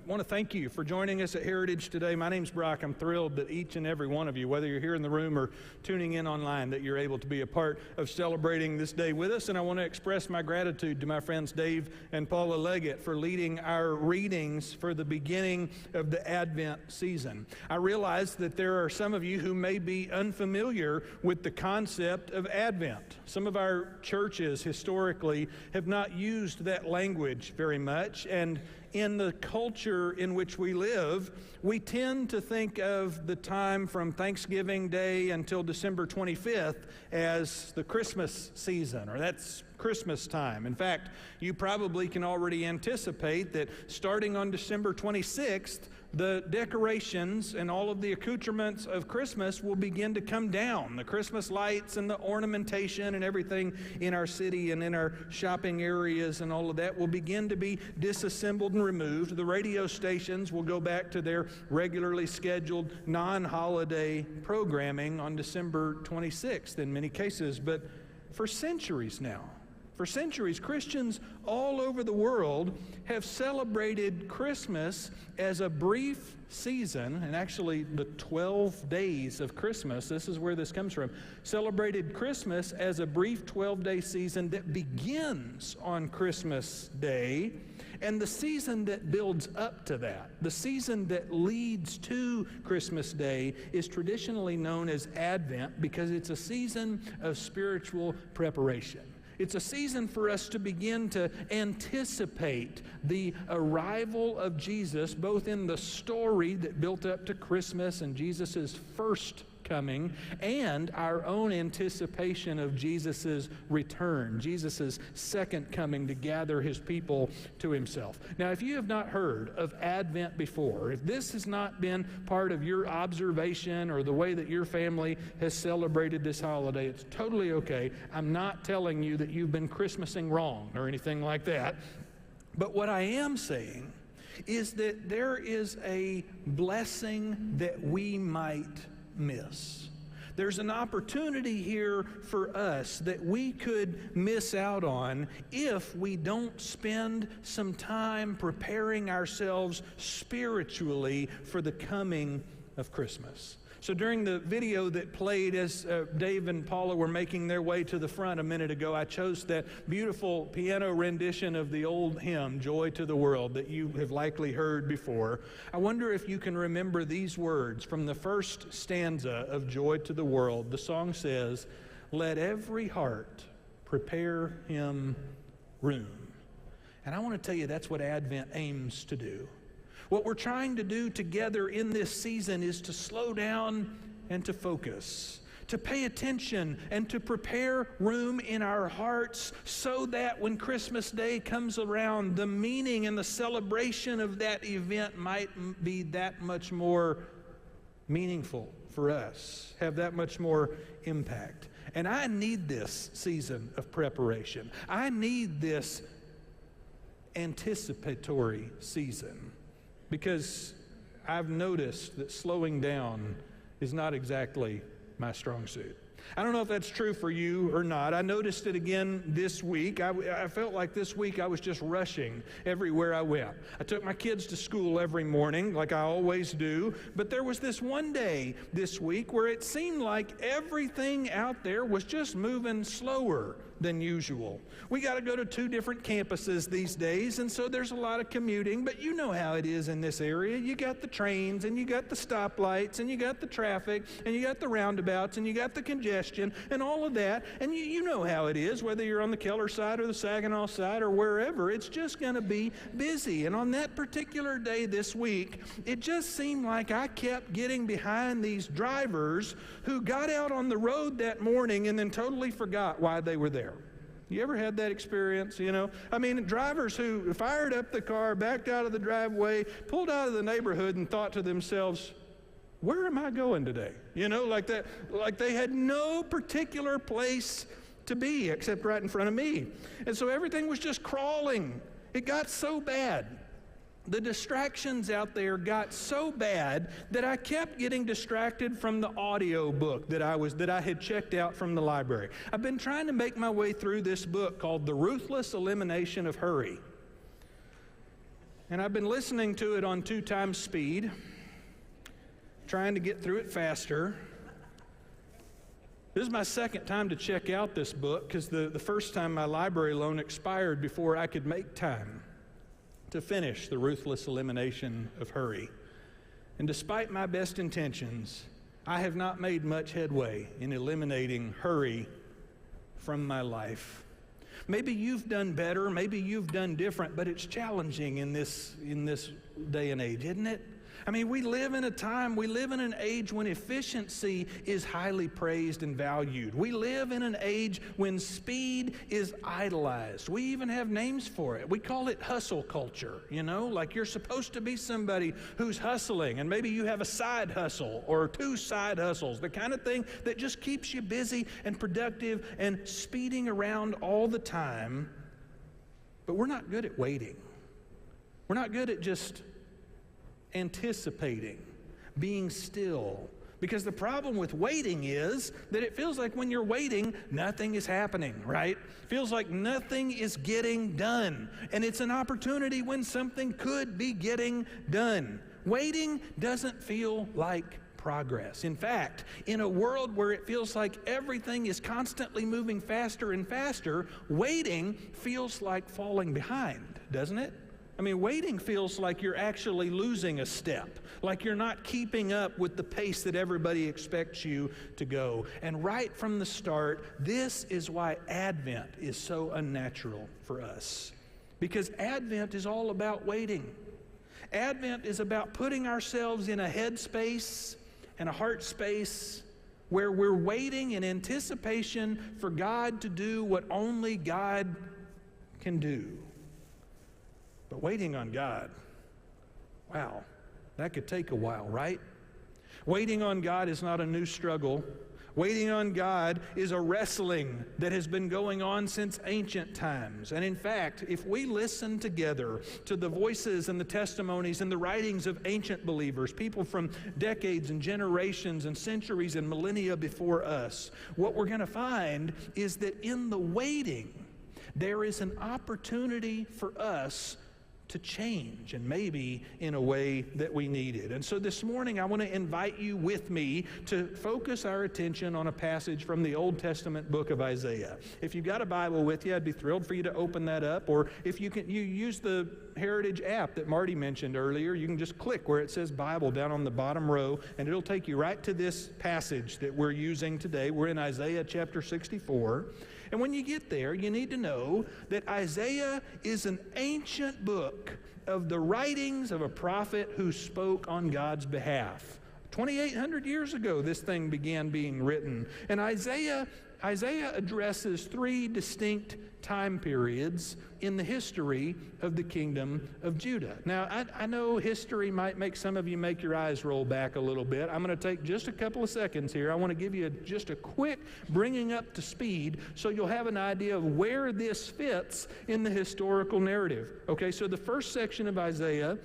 want to thank you for joining us at Heritage today. My name's Brock. I'm thrilled that each and every one of you, whether you're here in the room or tuning in online, that you're able to be a part of celebrating this day with us. And I want to express my gratitude to my friends Dave and Paula Leggett for leading our readings for the beginning of the Advent season. I realize that there are some of you who may be unfamiliar with the concept of Advent. Some of our churches historically have not used that language very much, and in the culture in which we live, we tend to think of the time from Thanksgiving Day until December 25th as the Christmas season, or that's Christmas time. In fact, you probably can already anticipate that starting on December 26th, the decorations and all of the accoutrements of Christmas will begin to come down. The Christmas lights and the ornamentation and everything in our city and in our shopping areas and all of that will begin to be disassembled and removed. The radio stations will go back to their regularly scheduled non-holiday programming on December 26th in many cases. But for centuries now, Christians all over the world have celebrated Christmas as a brief season, and actually the 12 days of Christmas, this is where this comes from, celebrated Christmas as a brief 12-day season that begins on Christmas Day, and the season that builds up to that, the season that leads to Christmas Day, is traditionally known as Advent because it's a season of spiritual preparation. It's a season for us to begin to anticipate the arrival of Jesus, both in the story that built up to Christmas and Jesus' first coming, and our own anticipation of Jesus' return, Jesus' second coming to gather his people to himself. Now, if you have not heard of Advent before, if this has not been part of your observation or the way that your family has celebrated this holiday, it's totally okay. I'm not telling you that you've been Christmasing wrong or anything like that. But what I am saying is that there is a blessing that we might miss. There's an opportunity here for us that we could miss out on if we don't spend some time preparing ourselves spiritually for the coming of Christmas. So during the video that played as Dave and Paula were making their way to the front a minute ago, I chose that beautiful piano rendition of the old hymn, Joy to the World, that you have likely heard before. I wonder if you can remember these words from the first stanza of Joy to the World. The song says, "Let every heart prepare him room." And I want to tell you that's what Advent aims to do. What we're trying to do together in this season is to slow down and to focus, to pay attention and to prepare room in our hearts so that when Christmas Day comes around, the meaning and the celebration of that event might be that much more meaningful for us, have that much more impact. And I need this season of preparation. I need this anticipatory season. Because I've noticed that slowing down is not exactly my strong suit. I don't know if that's true for you or not. I noticed it again this week. I felt like this week I was just rushing everywhere I went. I took my kids to school every morning, like I always do, but there was this one day this week where it seemed like everything out there was just moving slower than usual. We got to go to 2 different campuses these days, and so there's a lot of commuting, but you know how it is in this area. You got the trains, and you got the stoplights, and you got the traffic, and you got the roundabouts, and you got the congestion, and all of that, and you know how it is, whether you're on the Keller side or the Saginaw side or wherever, it's just going to be busy. And on that particular day this week, it just seemed like I kept getting behind these drivers who got out on the road that morning and then totally forgot why they were there. You ever had that experience, you know? I mean, drivers who fired up the car, backed out of the driveway, pulled out of the neighborhood and thought to themselves, where am I going today? You know, like that, like they had no particular place to be except right in front of me. And so everything was just crawling. It got so bad. The distractions out there got so bad that I kept getting distracted from the audio book that I had checked out from the library. I've been trying to make my way through this book called The Ruthless Elimination of Hurry. And I've been listening to it on 2 times speed, trying to get through it faster. This is my second time to check out this book because the first time my library loan expired before I could make time to finish The Ruthless Elimination of Hurry. And despite my best intentions, I have not made much headway in eliminating hurry from my life. Maybe you've done better, maybe you've done different, but it's challenging in this day and age, isn't it? I mean, we live in an age when efficiency is highly praised and valued. We live in an age when speed is idolized. We even have names for it. We call it hustle culture, like you're supposed to be somebody who's hustling, and maybe you have a side hustle or 2 side hustles, the kind of thing that just keeps you busy and productive and speeding around all the time. But we're not good at waiting. We're not good at just anticipating, being still. Because the problem with waiting is that it feels like when you're waiting, nothing is happening, right? It feels like nothing is getting done. And it's an opportunity when something could be getting done. Waiting doesn't feel like progress. In fact, in a world where it feels like everything is constantly moving faster and faster, waiting feels like falling behind, doesn't it? I mean, waiting feels like you're actually losing a step, like you're not keeping up with the pace that everybody expects you to go. And right from the start, this is why Advent is so unnatural for us. Because Advent is all about waiting. Advent is about putting ourselves in a head space and a heart space where we're waiting in anticipation for God to do what only God can do. But waiting on God, wow, that could take a while, right? Waiting on God is not a new struggle. Waiting on God is a wrestling that has been going on since ancient times. And in fact, if we listen together to the voices and the testimonies and the writings of ancient believers, people from decades and generations and centuries and millennia before us, what we're going to find is that in the waiting, there is an opportunity for us to change, and maybe in a way that we needed. And so this morning I want to invite you with me to focus our attention on a passage from the Old Testament book of Isaiah. If you've got a Bible with you, I'd be thrilled for you to open that up, or if you use the Heritage app that Marty mentioned earlier, you can just click where it says Bible down on the bottom row, and it'll take you right to this passage that we're using today. We're in Isaiah chapter 64. And when you get there, you need to know that Isaiah is an ancient book of the writings of a prophet who spoke on God's behalf. 2,800 years ago, this thing began being written. And Isaiah addresses 3 distinct time periods in the history of the kingdom of Judah. Now, I know history might make some of you make your eyes roll back a little bit. I'm going to take just a couple of seconds here. I want to give you just a quick bringing up to speed so you'll have an idea of where this fits in the historical narrative. Okay, so the first section of Isaiah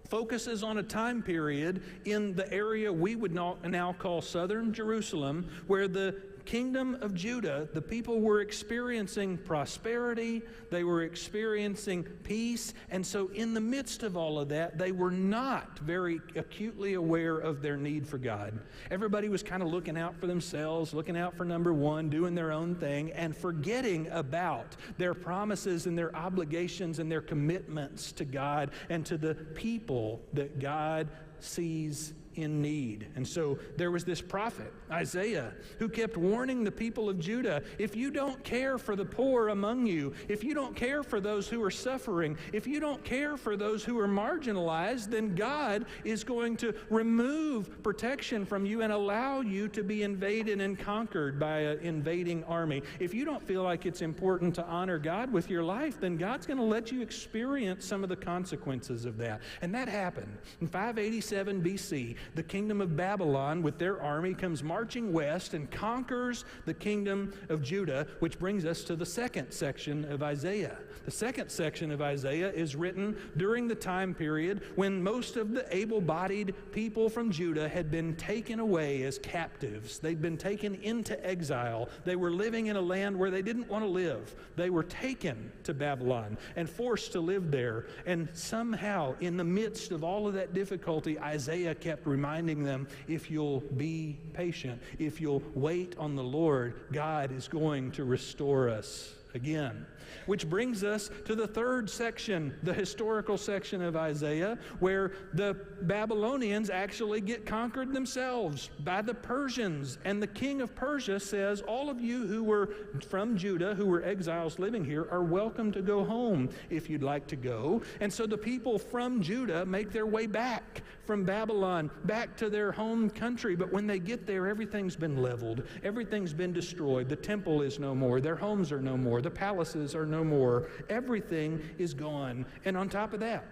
focuses on a time period in the area we would now call southern Jerusalem, where the kingdom of Judah, the people were experiencing prosperity, they were experiencing peace, and so in the midst of all of that, they were not very acutely aware of their need for God. Everybody was kind of looking out for themselves, looking out for number one, doing their own thing, and forgetting about their promises and their obligations and their commitments to God and to the people that God sees in need. And so there was this prophet, Isaiah, who kept warning the people of Judah, if you don't care for the poor among you, if you don't care for those who are suffering, if you don't care for those who are marginalized, then God is going to remove protection from you and allow you to be invaded and conquered by an invading army. If you don't feel like it's important to honor God with your life, then God's going to let you experience some of the consequences of that. And that happened. In 587 BC, The kingdom of Babylon, with their army, comes marching west and conquers the kingdom of Judah, which brings us to the second section of Isaiah. The second section of Isaiah is written during the time period when most of the able-bodied people from Judah had been taken away as captives. They'd been taken into exile. They were living in a land where they didn't want to live. They were taken to Babylon and forced to live there. And somehow, in the midst of all of that difficulty, Isaiah kept reminding them, if you'll be patient, if you'll wait on the Lord, God is going to restore us again. Which brings us to the third section, the historical section of Isaiah, where the Babylonians actually get conquered themselves by the Persians. And the king of Persia says, all of you who were from Judah, who were exiles living here, are welcome to go home if you'd like to go. And so the people from Judah make their way back from Babylon, back to their home country. But when they get there, everything's been leveled. Everything's been destroyed. The temple is no more. Their homes are no more. The palaces are no more. Everything is gone. And on top of that,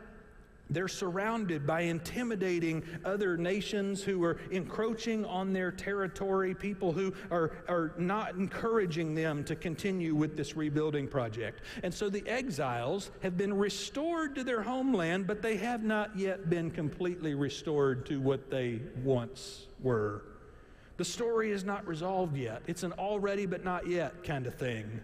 they're surrounded by intimidating other nations who are encroaching on their territory, people who are not encouraging them to continue with this rebuilding project. And so the exiles have been restored to their homeland, but they have not yet been completely restored to what they once were. The story is not resolved yet. It's an already but not yet kind of thing.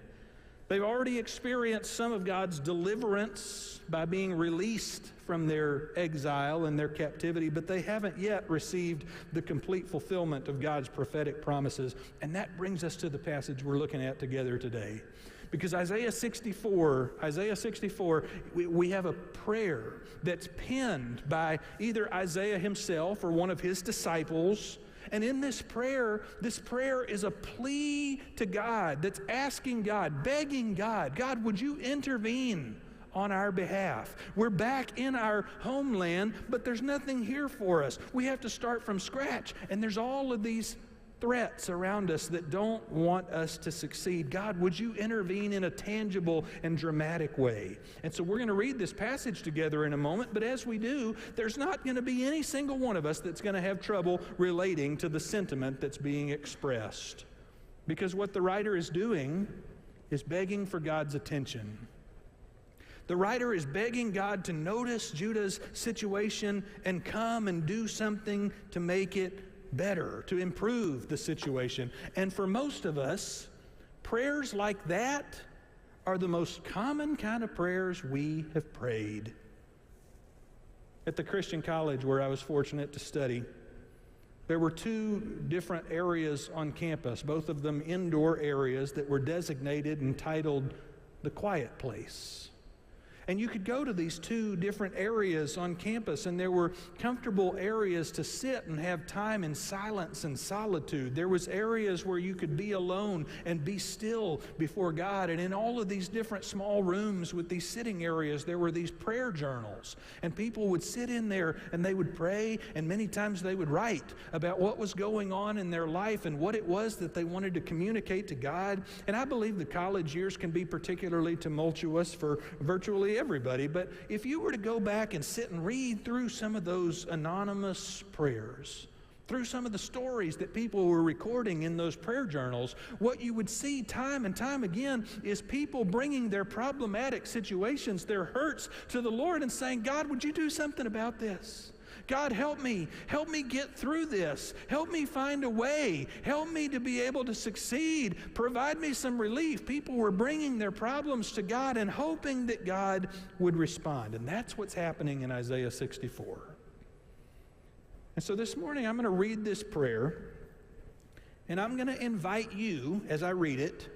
They've already experienced some of God's deliverance by being released from their exile and their captivity, but they haven't yet received the complete fulfillment of God's prophetic promises. And that brings us to the passage we're looking at together today. Because Isaiah 64, we have a prayer that's penned by either Isaiah himself or one of his disciples. And in this prayer is a plea to God that's asking God, begging God, God, would you intervene on our behalf? We're back in our homeland, but there's nothing here for us. We have to start from scratch. And there's all of these threats around us that don't want us to succeed. God, would you intervene in a tangible and dramatic way? And so we're going to read this passage together in a moment, but as we do, there's not going to be any single one of us that's going to have trouble relating to the sentiment that's being expressed. Because what the writer is doing is begging for God's attention. The writer is begging God to notice Judah's situation and come and do something to make it better, to improve the situation. And for most of us, prayers like that are the most common kind of prayers we have prayed. At the Christian college where I was fortunate to study, there were two different areas on campus, both of them indoor areas that were designated and titled the quiet place. And you could go to these two different areas on campus, and there were comfortable areas to sit and have time in silence and solitude. There was areas where you could be alone and be still before God. And in all of these different small rooms with these sitting areas, there were these prayer journals. And people would sit in there and they would pray, and many times they would write about what was going on in their life and what it was that they wanted to communicate to God. And I believe the college years can be particularly tumultuous for virtually everybody, but if you were to go back and sit and read through some of those anonymous prayers, through some of the stories that people were recording in those prayer journals, what you would see time and time again is people bringing their problematic situations, their hurts, to the Lord and saying, God, would you do something about this? God, help me get through this. Help me find a way. Help me to be able to succeed. Provide me some relief. People were bringing their problems to God and hoping that God would respond. And that's what's happening in Isaiah 64. And so this morning I'm going to read this prayer, and I'm going to invite you, as I read it,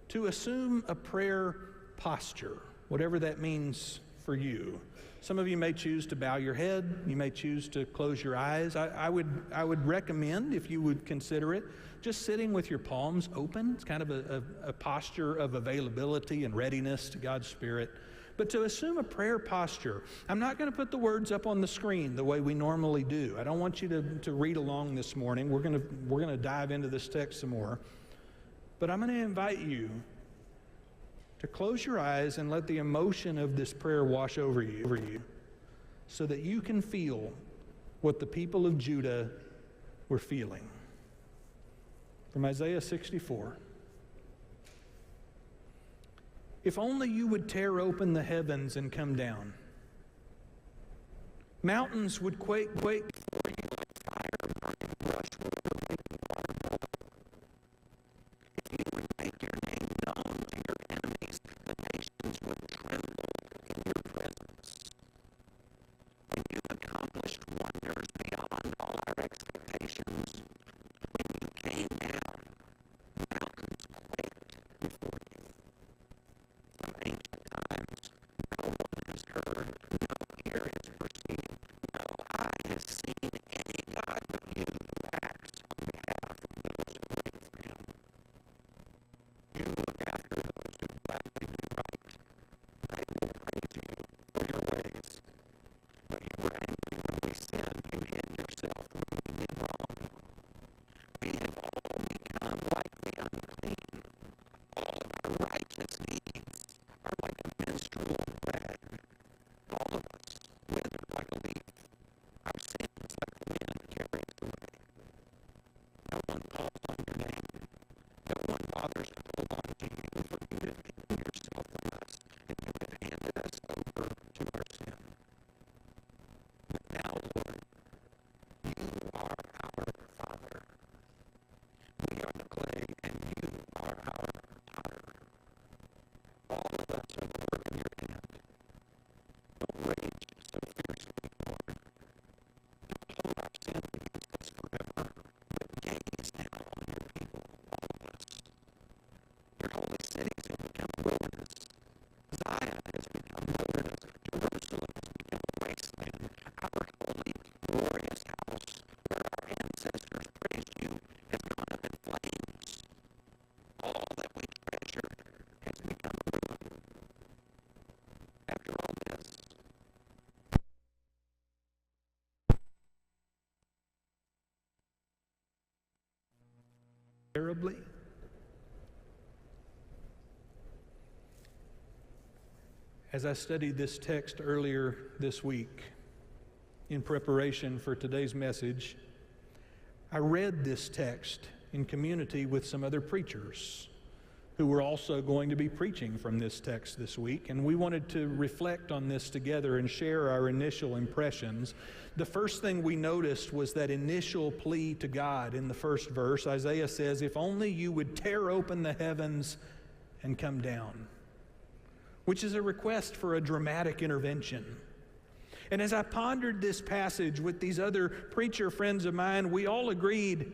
to assume a prayer posture, whatever that means for you. Some of you may choose to bow your head. You may choose to close your eyes. I would recommend, if you would consider it, just sitting with your palms open. It's kind of a posture of availability and readiness to God's Spirit. But to assume a prayer posture, I'm not going to put the words up on the screen the way we normally do. I don't want you to read along this morning. We're going to dive into this text some more. But I'm going to invite you to close your eyes and let the emotion of this prayer wash over you so that you can feel what the people of Judah were feeling. From Isaiah 64. If only you would tear open the heavens and come down. Mountains would quake before you like fire, burning brushwood, or making water boil. If you would make your name known to your enemies, the nations would tremble in your presence. When you accomplished wonders beyond all our expectations, when you came down, mountains quaked before you. From ancient times, no one has heard, no ear has perceived, no eye has seen any God but you who acts on behalf of those who wait for him. You look after those who gladly do right. They will praise you for your ways. But you were angry when we sinned. You hid yourself when we did wrong. We have all become like the unclean. All of our righteous deeds are like a menstrual rag. All of us wither like a leaf. Our sins like the wind carry us away. No one calls on your name. No one bothers to hold on to you, for you have hidden yourself from us, and you have handed us over to our sin. But now, Lord, you are our Father. We are the clay, and you are our potter. All of us are the work of your hand. Don't rage so fiercely, Lord. Don't hold our sin against us forever, but gaze now on your people, all of us. Your holy cities have become a wilderness. Zion has become a wilderness. Jerusalem has become a wasteland. Our holy, glorious house, where our ancestors praised you, has gone up in flames. All that we treasured has become ruin. After all this, terribly. As I studied this text earlier this week in preparation for today's message, I read this text in community with some other preachers who were also going to be preaching from this text this week, and we wanted to reflect on this together and share our initial impressions. The first thing we noticed was that initial plea to God in the first verse. Isaiah says, "If only you would tear open the heavens and come down," which is a request for a dramatic intervention. And as I pondered this passage with these other preacher friends of mine, we all agreed,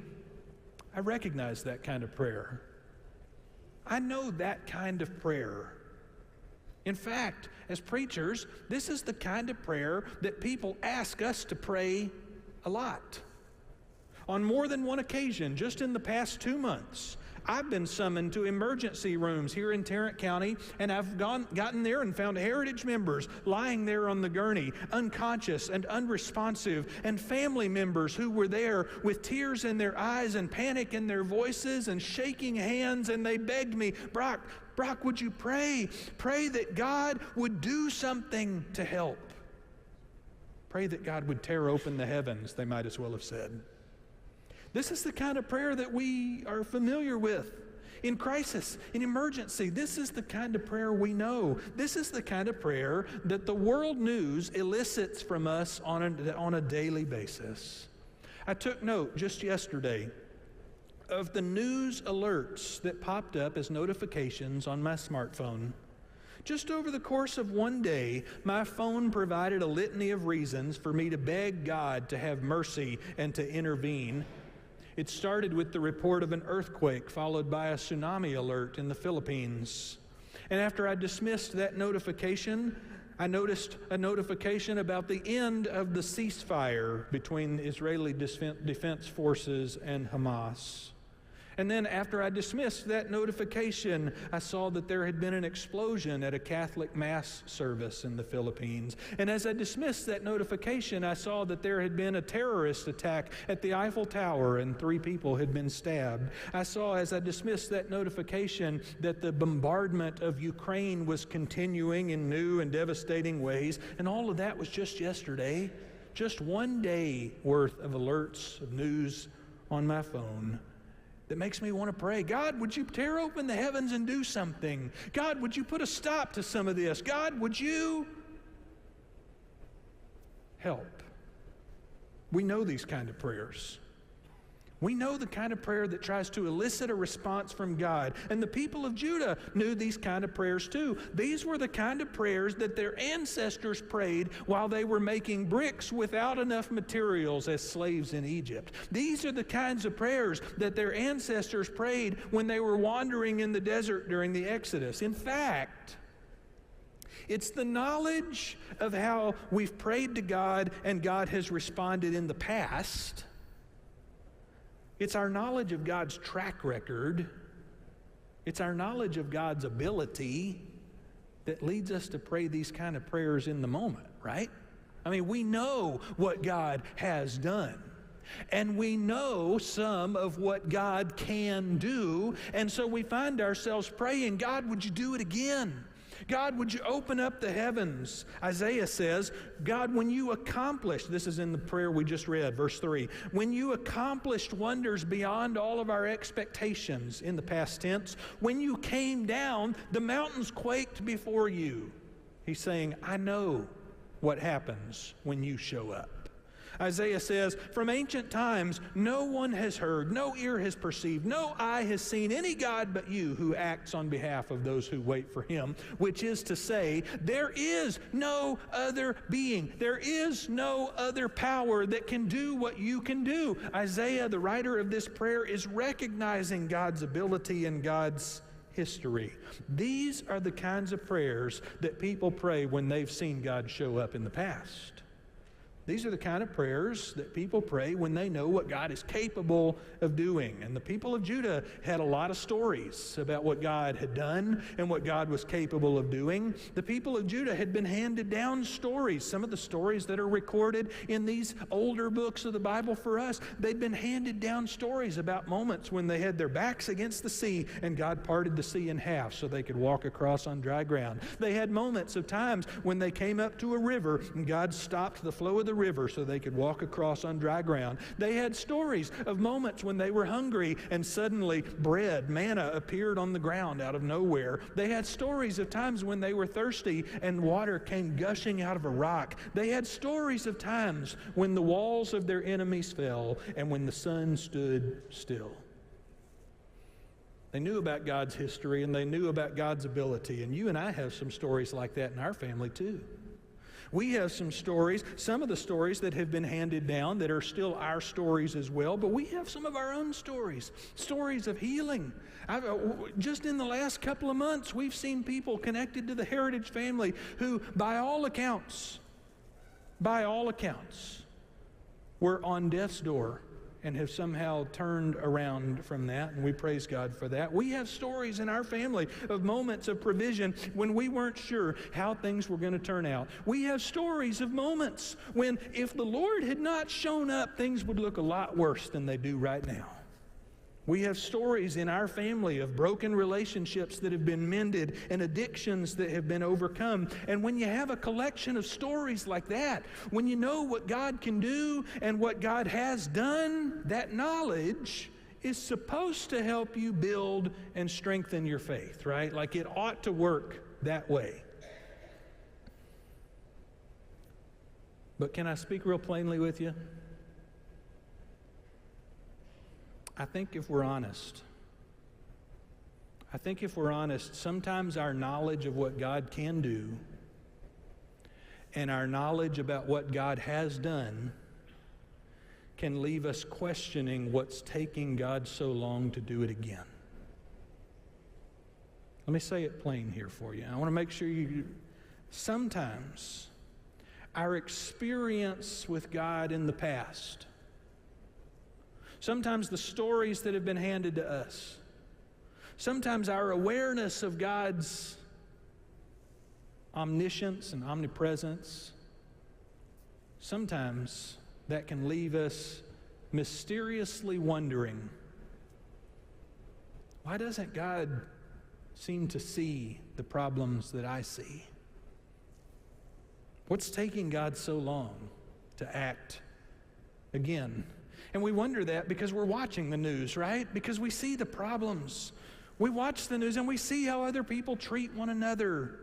I recognize that kind of prayer. I know that kind of prayer. In fact, as preachers, this is the kind of prayer that people ask us to pray a lot. On more than one occasion, just in the past 2 months, I've been summoned to emergency rooms here in Tarrant County, and I've gotten there and found Heritage members lying there on the gurney, unconscious and unresponsive, and family members who were there with tears in their eyes and panic in their voices and shaking hands, and they begged me, Brock, would you pray? Pray that God would do something to help. Pray that God would tear open the heavens, they might as well have said. This is the kind of prayer that we are familiar with in crisis, in emergency. This is the kind of prayer we know. This is the kind of prayer that the world news elicits from us on a daily basis. I took note just yesterday of the news alerts that popped up as notifications on my smartphone. Just over the course of one day, my phone provided a litany of reasons for me to beg God to have mercy and to intervene. It started with the report of an earthquake, followed by a tsunami alert in the Philippines. And after I dismissed that notification, I noticed a notification about the end of the ceasefire between Israeli Defense Forces and Hamas. And then after I dismissed that notification, I saw that there had been an explosion at a Catholic Mass service in the Philippines. And as I dismissed that notification, I saw that there had been a terrorist attack at the Eiffel Tower and 3 people had been stabbed. I saw, as I dismissed that notification, that the bombardment of Ukraine was continuing in new and devastating ways. And all of that was just yesterday. just one day worth of alerts, of news on my phone that makes me want to pray. God, would you tear open the heavens and do something? God, would you put a stop to some of this? God, would you help? We know these kind of prayers. We know the kind of prayer that tries to elicit a response from God. And the people of Judah knew these kind of prayers too. These were the kind of prayers that their ancestors prayed while they were making bricks without enough materials as slaves in Egypt. These are the kinds of prayers that their ancestors prayed when they were wandering in the desert during the Exodus. In fact, it's the knowledge of how we've prayed to God and God has responded in the past. It's our knowledge of God's track record. It's our knowledge of God's ability that leads us to pray these kind of prayers in the moment, right? I mean, we know what God has done. And we know some of what God can do. And so we find ourselves praying, God, would you do it again? God, would you open up the heavens? Isaiah says, God, when you accomplished, this is in the prayer we just read, verse 3, when you accomplished wonders beyond all of our expectations, in the past tense, when you came down, the mountains quaked before you. He's saying, I know what happens when you show up. Isaiah says, from ancient times, no one has heard, no ear has perceived, no eye has seen any God but you who acts on behalf of those who wait for him, which is to say, there is no other being, there is no other power that can do what you can do. Isaiah, the writer of this prayer, is recognizing God's ability and God's history. These are the kinds of prayers that people pray when they've seen God show up in the past. These are the kind of prayers that people pray when they know what God is capable of doing. And the people of Judah had a lot of stories about what God had done and what God was capable of doing. The people of Judah had been handed down stories. Some of the stories that are recorded in these older books of the Bible for us, they'd been handed down stories about moments when they had their backs against the sea and God parted the sea in half so they could walk across on dry ground. They had moments of times when they came up to a river and God stopped the flow of the river so they could walk across on dry ground. They had stories of moments when they were hungry and suddenly bread, manna, appeared on the ground out of nowhere. They had stories of times when they were thirsty and water came gushing out of a rock. They had stories of times when the walls of their enemies fell and when the sun stood still. They knew about God's history and they knew about God's ability. And you and I have some stories like that in our family too. We have some stories, some of the stories that have been handed down that are still our stories as well, but we have some of our own stories, stories of healing. Just in the last couple of months, we've seen people connected to the Heritage family who, by all accounts, were on death's door and have somehow turned around from that, and we praise God for that. We have stories in our family of moments of provision when we weren't sure how things were going to turn out. We have stories of moments when if the Lord had not shown up, things would look a lot worse than they do right now. We have stories in our family of broken relationships that have been mended and addictions that have been overcome. And when you have a collection of stories like that, when you know what God can do and what God has done, that knowledge is supposed to help you build and strengthen your faith, right? Like it ought to work that way. But can I speak real plainly with you? I think if we're honest, sometimes our knowledge of what God can do and our knowledge about what God has done can leave us questioning what's taking God so long to do it again. Let me say it plain here for you. I want to make sure sometimes our experience with God in the past, sometimes the stories that have been handed to us, sometimes our awareness of God's omniscience and omnipresence, sometimes that can leave us mysteriously wondering, why doesn't God seem to see the problems that I see? What's taking God so long? to act again. And we wonder that because we're watching the news, right? Because we see the problems. We watch the news and we see how other people treat one another.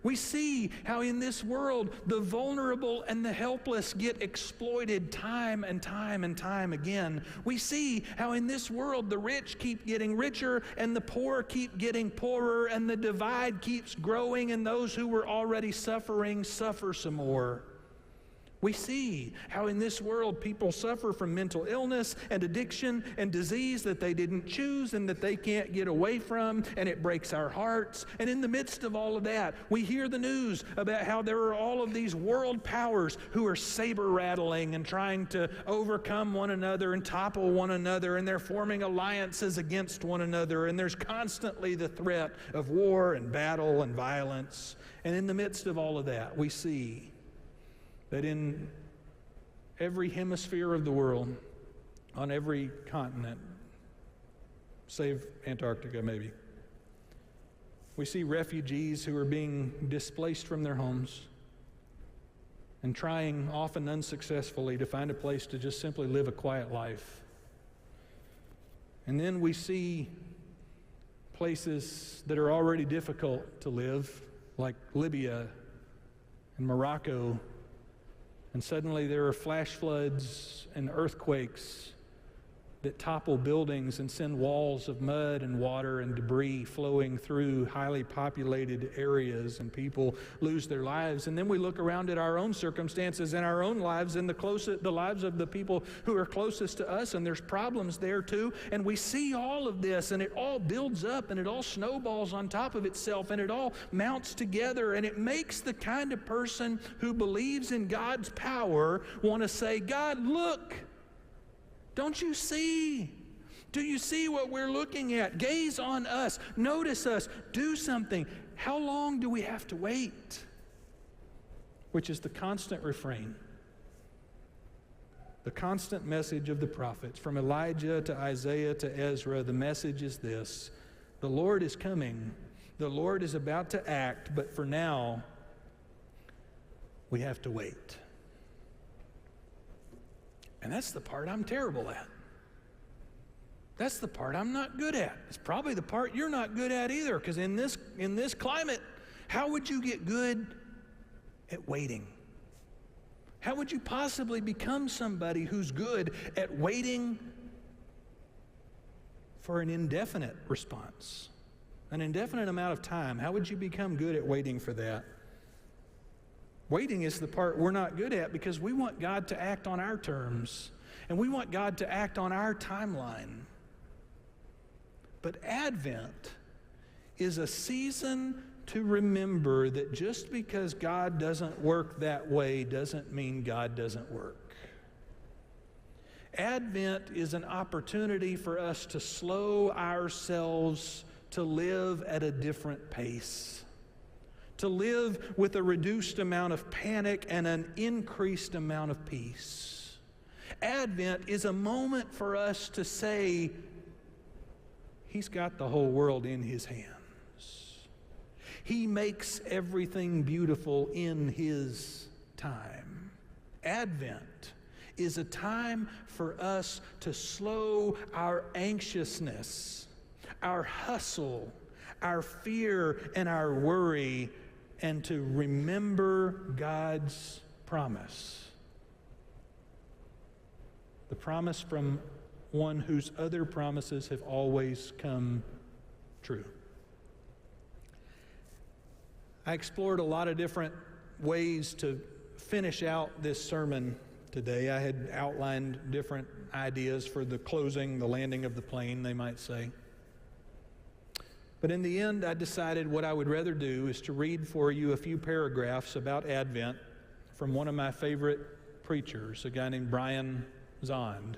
We see how in this world the vulnerable and the helpless get exploited time and time and time again. We see how in this world the rich keep getting richer and the poor keep getting poorer, and the divide keeps growing, and those who were already suffering suffer some more. We see how in this world people suffer from mental illness and addiction and disease that they didn't choose and that they can't get away from, and it breaks our hearts. And in the midst of all of that, we hear the news about how there are all of these world powers who are saber rattling and trying to overcome one another and topple one another, and they're forming alliances against one another, and there's constantly the threat of war and battle and violence. And in the midst of all of that, we see that in every hemisphere of the world, on every continent, save Antarctica maybe, we see refugees who are being displaced from their homes and trying, often unsuccessfully, to find a place to just simply live a quiet life. And then we see places that are already difficult to live, like Libya and Morocco. And suddenly there are flash floods and earthquakes that topple buildings and send walls of mud and water and debris flowing through highly populated areas, and people lose their lives. And then we look around at our own circumstances and our own lives and the lives of the people who are closest to us, and there's problems there too. And we see all of this, and it all builds up, and it all snowballs on top of itself, and it all mounts together, and it makes the kind of person who believes in God's power want to say, God, look! Don't you see? Do you see what we're looking at? Gaze on us. Notice us. Do something. How long do we have to wait? Which is the constant refrain. The constant message of the prophets. From Elijah to Isaiah to Ezra, the message is this: the Lord is coming. The Lord is about to act, but for now, we have to wait. And that's the part I'm terrible at. That's the part I'm not good at. It's probably the part you're not good at either, because in this climate, how would you get good at waiting? How would you possibly become somebody who's good at waiting for an indefinite response, an indefinite amount of time? How would you become good at waiting for that? Waiting is the part we're not good at because we want God to act on our terms, and we want God to act on our timeline. But Advent is a season to remember that just because God doesn't work that way doesn't mean God doesn't work. Advent is an opportunity for us to slow ourselves to live at a different pace, to live with a reduced amount of panic and an increased amount of peace. Advent is a moment for us to say, He's got the whole world in His hands. He makes everything beautiful in His time. Advent is a time for us to slow our anxiousness, our hustle, our fear, and our worry, and to remember God's promise. The promise from one whose other promises have always come true. I explored a lot of different ways to finish out this sermon today. I had outlined different ideas for the closing, the landing of the plane, they might say. But in the end, I decided what I would rather do is to read for you a few paragraphs about Advent from one of my favorite preachers, a guy named Brian Zahnd.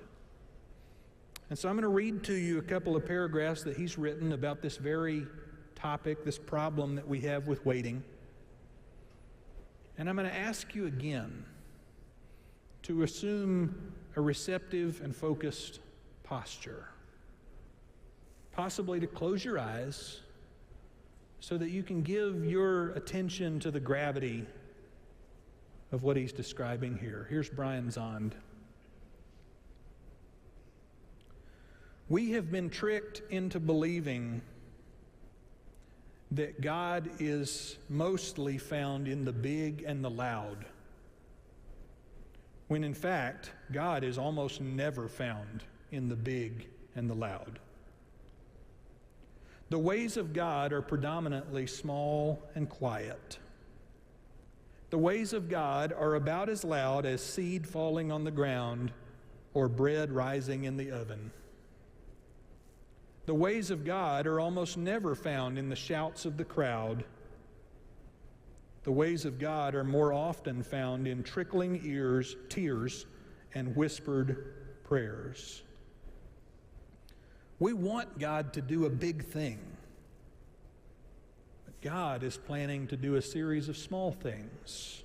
And so I'm going to read to you a couple of paragraphs that he's written about this very topic, this problem that we have with waiting. And I'm going to ask you again to assume a receptive and focused posture. Possibly to close your eyes so that you can give your attention to the gravity of what he's describing here. Here's Brian Zond. We have been tricked into believing that God is mostly found in the big and the loud, when in fact, God is almost never found in the big and the loud. The ways of God are predominantly small and quiet. The ways of God are about as loud as seed falling on the ground or bread rising in the oven. The ways of God are almost never found in the shouts of the crowd. The ways of God are more often found in trickling ears, tears, and whispered prayers. We want God to do a big thing, but God is planning to do a series of small things.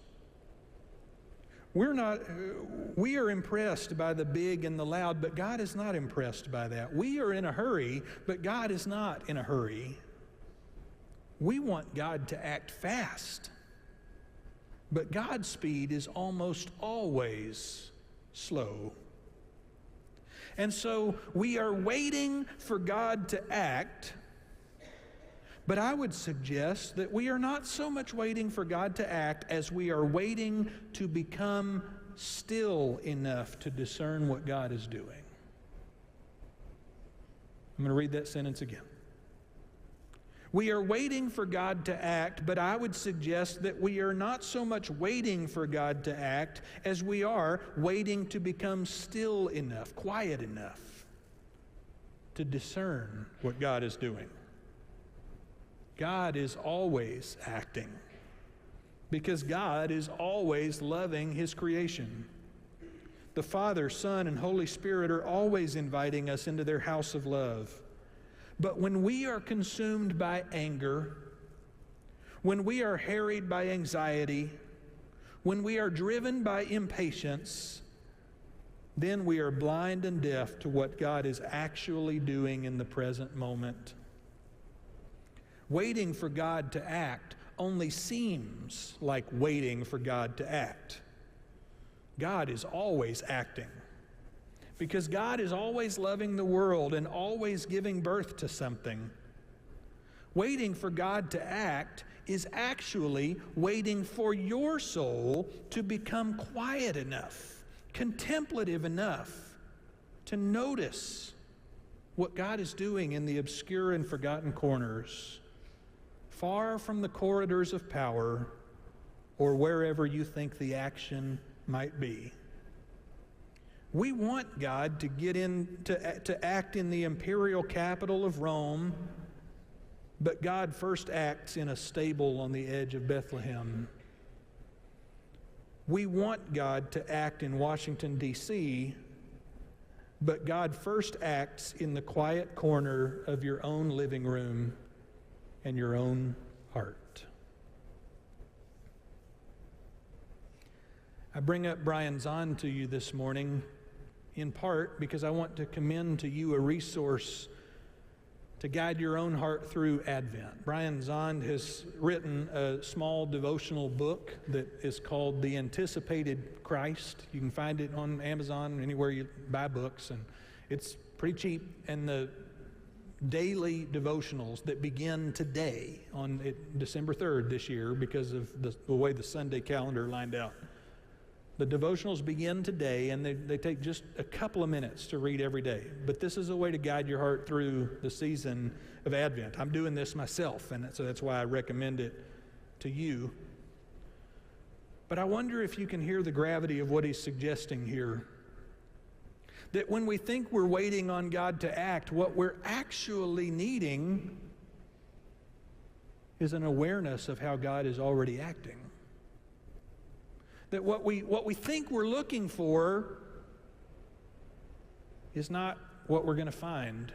We are impressed by the big and the loud, but God is not impressed by that. We are in a hurry, but God is not in a hurry. We want God to act fast, but God's speed is almost always slow. And so we are waiting for God to act, but I would suggest that we are not so much waiting for God to act as we are waiting to become still enough to discern what God is doing. I'm going to read that sentence again. We are waiting for God to act, but I would suggest that we are not so much waiting for God to act as we are waiting to become still enough, quiet enough to discern what God is doing. God is always acting because God is always loving His creation. The Father, Son, and Holy Spirit are always inviting us into their house of love. But when we are consumed by anger, when we are harried by anxiety, when we are driven by impatience, then we are blind and deaf to what God is actually doing in the present moment. Waiting for God to act only seems like waiting for God to act. God is always acting, because God is always loving the world and always giving birth to something. Waiting for God to act is actually waiting for your soul to become quiet enough, contemplative enough to notice what God is doing in the obscure and forgotten corners, far from the corridors of power or wherever you think the action might be. We want God to get in to act in the imperial capital of Rome, but God first acts in a stable on the edge of Bethlehem. We want God to act in Washington, D.C., but God first acts in the quiet corner of your own living room and your own heart. I bring up Brian Zond to you this morning in part because I want to commend to you a resource to guide your own heart through Advent. Brian Zond has written a small devotional book that is called The Anticipated Christ. You can find it on Amazon, anywhere you buy books, and it's pretty cheap. And the daily devotionals that begin today on December 3rd this year, because of the way the Sunday calendar lined out. The devotionals begin today, and they take just a couple of minutes to read every day. But this is a way to guide your heart through the season of Advent. I'm doing this myself, and so that's why I recommend it to you. But I wonder if you can hear the gravity of what he's suggesting here. That when we think we're waiting on God to act, what we're actually needing is an awareness of how God is already acting. That what we think we're looking for is not what we're going to find.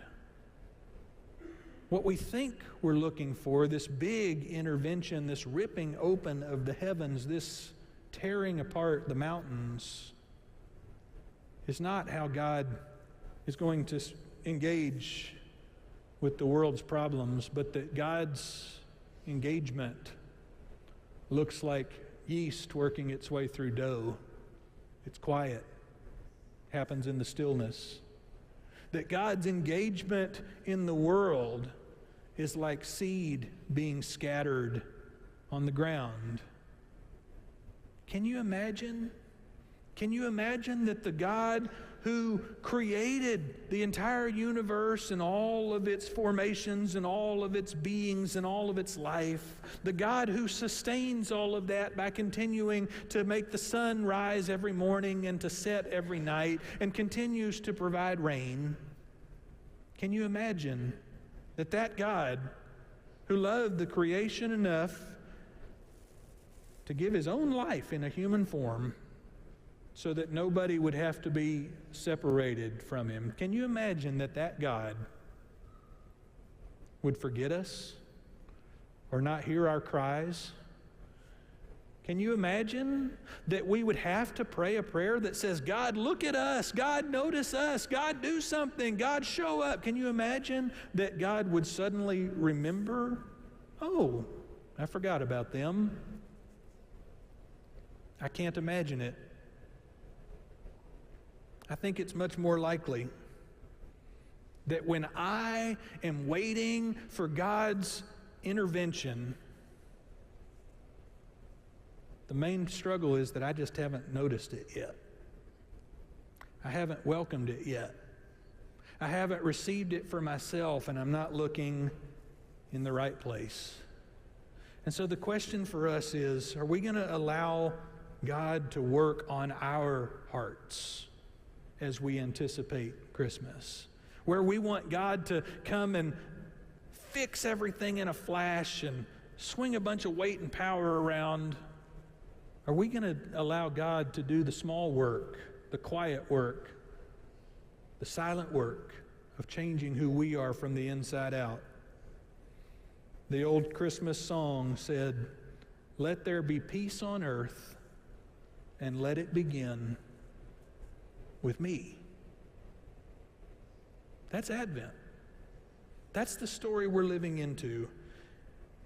What we think we're looking for, this big intervention, this ripping open of the heavens, this tearing apart the mountains, is not how God is going to engage with the world's problems, but that God's engagement looks like yeast working its way through dough. It's quiet, happens in the stillness. That God's engagement in the world is like seed being scattered on the ground. Can you imagine? Can you imagine that the God who created the entire universe and all of its formations and all of its beings and all of its life, the God who sustains all of that by continuing to make the sun rise every morning and to set every night and continues to provide rain, can you imagine that that God who loved the creation enough to give his own life in a human form so that nobody would have to be separated from him, can you imagine that that God would forget us or not hear our cries? Can you imagine that we would have to pray a prayer that says, God, look at us, God, notice us, God, do something, God, show up? Can you imagine that God would suddenly remember, oh, I forgot about them? I can't imagine it. I think it's much more likely that when I am waiting for God's intervention, the main struggle is that I just haven't noticed it yet. I haven't welcomed it yet. I haven't received it for myself, and I'm not looking in the right place. And so the question for us is, are we going to allow God to work on our hearts as we anticipate Christmas? Where we want God to come and fix everything in a flash and swing a bunch of weight and power around, are we going to allow God to do the small work, the quiet work, the silent work of changing who we are from the inside out? The old Christmas song said, "Let there be peace on earth, and let it begin with me." That's Advent. That's the story we're living into.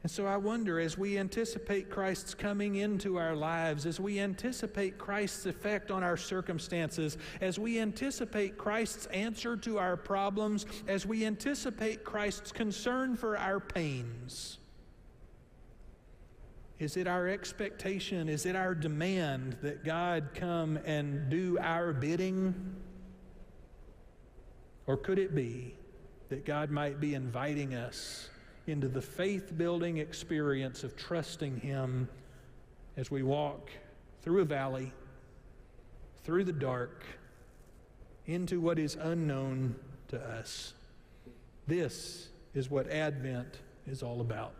And so I wonder, as we anticipate Christ's coming into our lives, as we anticipate Christ's effect on our circumstances, as we anticipate Christ's answer to our problems, as we anticipate Christ's concern for our pains, is it our expectation, is it our demand that God come and do our bidding? Or could it be that God might be inviting us into the faith-building experience of trusting Him as we walk through a valley, through the dark, into what is unknown to us? This is what Advent is all about.